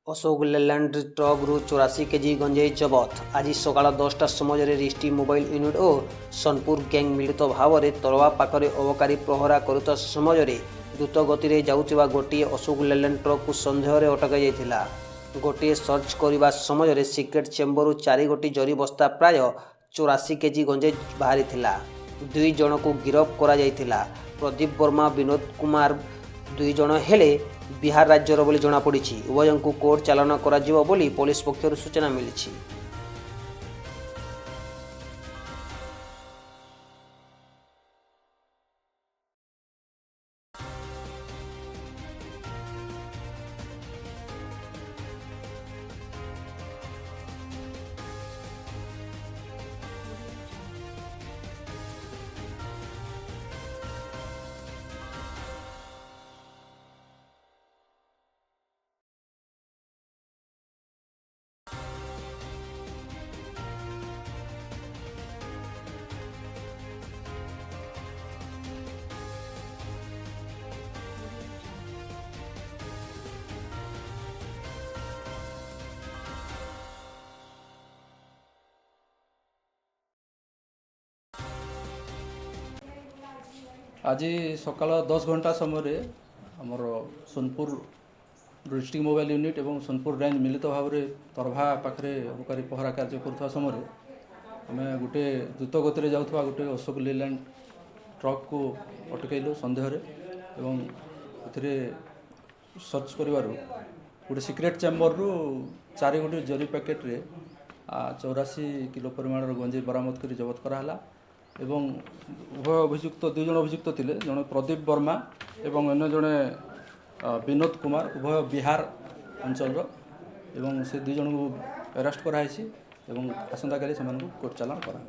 Ashok Leyland ट्रक्रु 84 KG गंजेई जबत। आज सकाल 10टा समय रिष्टि मोबाइल यूनिट और सोनपुर गैंग मिलित भाव में तरवा पाखरे अबकारी प्रहरा करुवा समय द्रुत गति जाउथिबा गोटे अशोक लेलैंड ट्रक को सन्देह अटक जाइथिला। गोटे सर्च करने समय सिक्रेट चेम्बर 4 गोटी जरी बस्ता प्राय 84 केजी गंजेई बाहरी थिला। 2 जन को गिरफ्त करा जाइथिला। प्रदीप वर्मा विनोद कुमार 2 जन हेले बिहार राज्यर बोली जनापड़ी। उभय को कोर्ट चालान करा बोली पुलिस पक्षर सूचना मिली। आज सकाल 10 घंटा समय आमर सोनपुर डिस्ट्रिक्ट मोबाइल यूनिट और सोनपुर रेंज मिलित भाव में तरभा पाखे अबकारी पहरा कार्य करुवा समय आम गोटे द्रुत गति जाऊा गोटे अशोक लेलैंड ट्रक को अटकैलु सन्देह ए सर्च कर गोटे सिक्रेट चेम्बर रु 4 गोटी जरी पैकेट रे 84 किलो परिमाण गंजेई बरामद कर जबत कराला। एवं उभय अभियुक्त 2 जन अभियुक्त थिले, जने प्रदीप वर्मा एवं अन्य जने विनोद कुमार, उभय बिहार अंचल एवं से 2 जन को अरेस्ट कराई एवं आसंता काली से कोर्ट चालान करा।